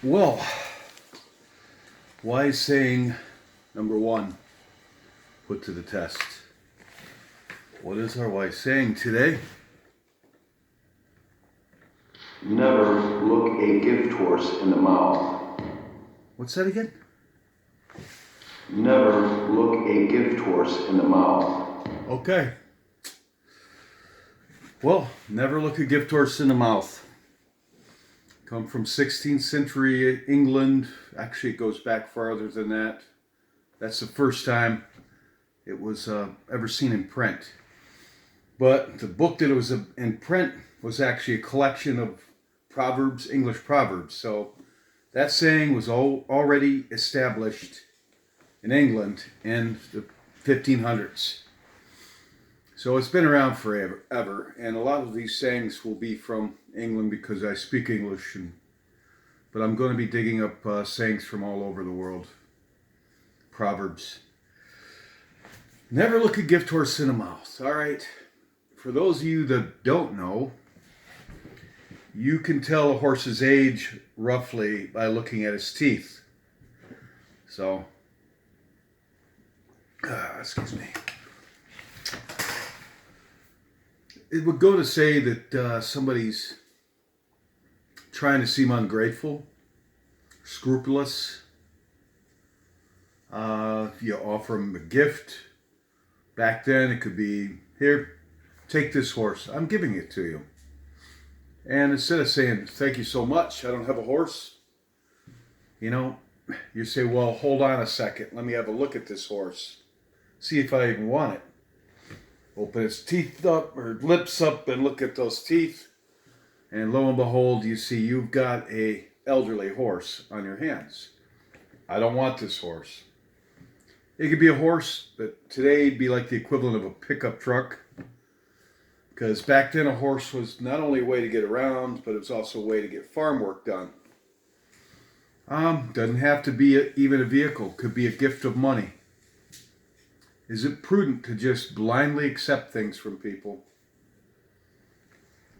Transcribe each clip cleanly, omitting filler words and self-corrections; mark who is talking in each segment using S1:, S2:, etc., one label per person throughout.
S1: Well, wise saying number one, put to the test. What is our wise saying today?
S2: Never look a gift horse in the mouth.
S1: What's that again?
S2: Never look a gift horse in the mouth.
S1: Okay. Well, never look a gift horse in the mouth. Come from 16th century England. Actually, it goes back farther than that. That's the first time it was ever seen in print. But the book that it was in print was actually a collection of proverbs, English proverbs. So that saying was already established in England in the 1500s. So it's been around forever, ever, and a lot of these sayings will be from England because I speak English, but I'm going to be digging up sayings from all over the world. Proverbs. Never look a gift horse in the mouth. All right. For those of you that don't know, you can tell a horse's age roughly by looking at his teeth. So, excuse me. It would go to say that somebody's trying to seem ungrateful, scrupulous. You offer them a gift. Back then, it could be, here, take this horse. I'm giving it to you. And instead of saying, thank you so much, I don't have a horse, you say, well, hold on a second. Let me have a look at this horse. See if I even want it. Open its teeth up or lips up and look at those teeth. And lo and behold, you see you've got a elderly horse on your hands. I don't want this horse. It could be a horse that today would be like the equivalent of a pickup truck. Because back then a horse was not only a way to get around, but it was also a way to get farm work done. Doesn't have to be even a vehicle. Could be a gift of money. Is it prudent to just blindly accept things from people?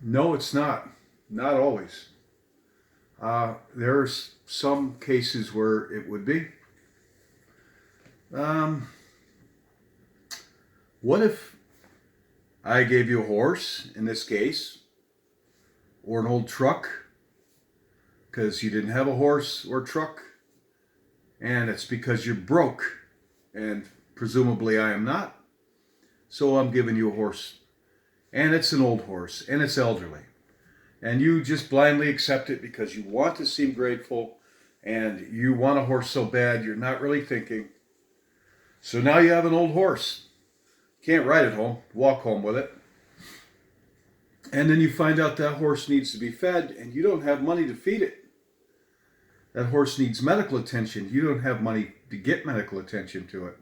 S1: No, it's not. Not always. There are some cases where it would be. What if I gave you a horse, in this case, or an old truck, because you didn't have a horse or truck, and it's because you're broke, and presumably I am not, so I'm giving you a horse, and it's an old horse, and it's elderly, and you just blindly accept it because you want to seem grateful, and you want a horse so bad you're not really thinking. So now you have an old horse. Can't ride it home, walk home with it. And then you find out that horse needs to be fed and you don't have money to feed it. That horse needs medical attention. You don't have money to get medical attention to it.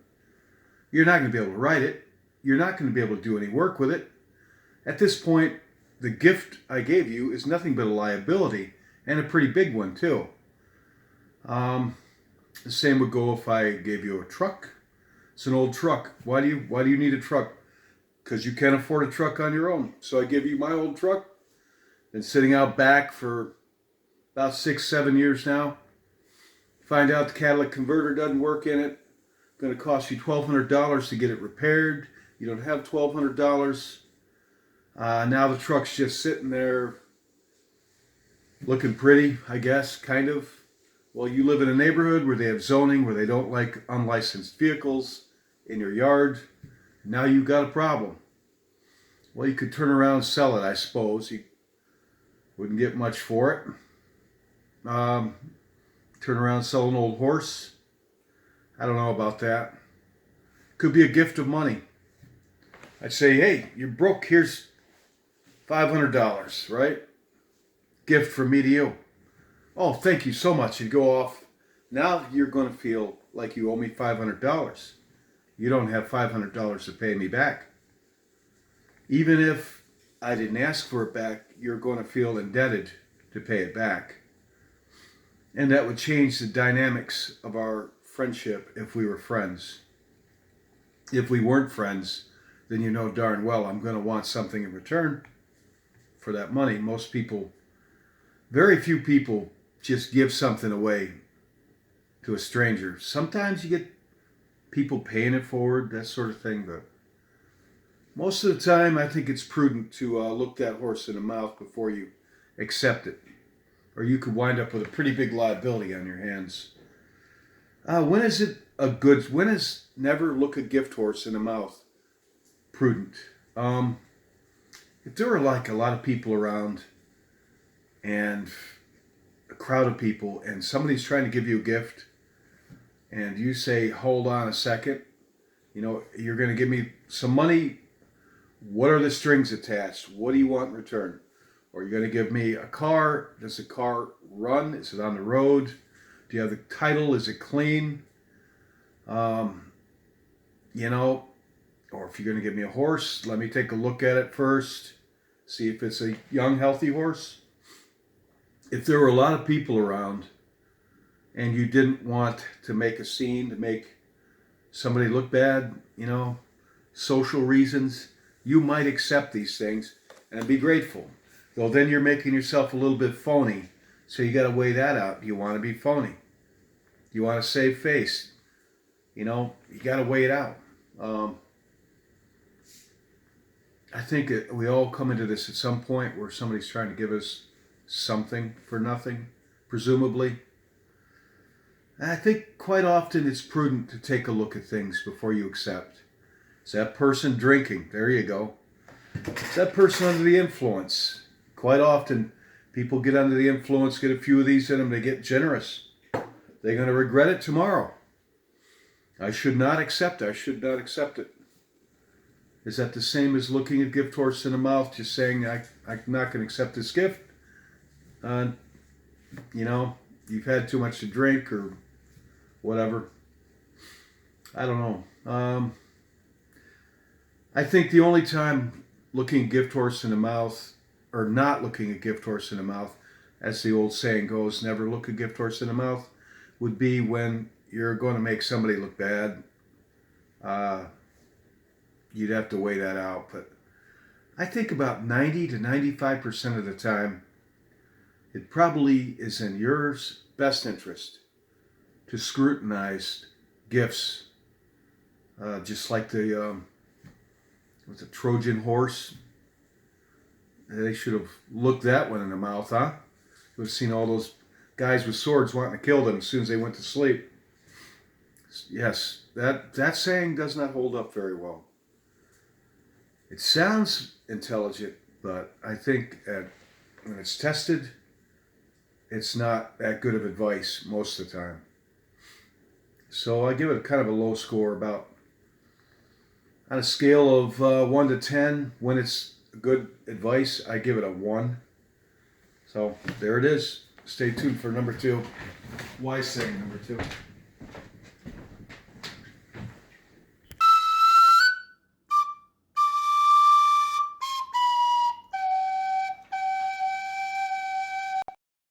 S1: You're not going to be able to ride it. You're not going to be able to do any work with it. At this point, the gift I gave you is nothing but a liability, and a pretty big one too. The same would go if I gave you a truck. It's an old truck. Why do you need a truck? Because you can't afford a truck on your own. So I give you my old truck. Been sitting out back for about 6-7 years now. Find out the catalytic converter doesn't work in it. Going to cost you $1,200 to get it repaired. You don't have $1,200. Now the truck's just sitting there looking pretty, I guess, kind of. Well, you live in a neighborhood where they have zoning, where they don't like unlicensed vehicles in your yard. Now you've got a problem. Well, you could turn around and sell it, I suppose. You wouldn't get much for it. Turn around and sell an old horse. I don't know about that. Could be a gift of money. I'd say, hey, you're broke. Here's $500, right? Gift from me to you. Oh, thank you so much. You go off. Now you're going to feel like you owe me $500. You don't have $500 to pay me back. Even if I didn't ask for it back, you're going to feel indebted to pay it back. And that would change the dynamics of our friendship if we were friends. If we weren't friends, then you know darn well I'm going to want something in return for that money. Very few people just give something away to a stranger. Sometimes you get people paying it forward, that sort of thing, but most of the time I think it's prudent to look that horse in the mouth before you accept it, or you could wind up with a pretty big liability on your hands. When is never look a gift horse in the mouth prudent? If there were like a lot of people around and a crowd of people and somebody's trying to give you a gift and you say, hold on a second, you're going to give me some money. What are the strings attached? What do you want in return? Or you're going to give me a car. Does the car run? Is it on the road? Do you have the title? Is it clean? Or if you're going to give me a horse, let me take a look at it first. See if it's a young, healthy horse. If there were a lot of people around and you didn't want to make a scene, to make somebody look bad, social reasons, you might accept these things and be grateful. Though then you're making yourself a little bit phony. So you got to weigh that out. Do you want to be phony? Do you want to save face? You got to weigh it out. I think we all come into this at some point where somebody's trying to give us something for nothing, presumably. And I think quite often it's prudent to take a look at things before you accept. Is that person drinking? There you go. Is that person under the influence? Quite often people get under the influence, get a few of these in them, they get generous. They're going to regret it tomorrow. I should not accept it. Is that the same as looking a gift horse in the mouth, just saying, I'm not going to accept this gift? You've had too much to drink or whatever. I don't know. I think the only time looking a gift horse in the mouth, or not looking a gift horse in the mouth, as the old saying goes, never look a gift horse in the mouth, would be when you're going to make somebody look bad. You'd have to weigh that out. But I think about 90 to 95% of the time, it probably is in your best interest to scrutinize gifts. Just like the Trojan horse. They should have looked that one in the mouth, huh? You would have seen all those guys with swords wanting to kill them as soon as they went to sleep. Yes, that saying does not hold up very well. It sounds intelligent, but I think when it's tested, it's not that good of advice most of the time. So I give it kind of a low score, about on a scale of 1 to 10. When it's good advice, I give it a 1. So there it is. Stay tuned for number 2. Wise saying number 2.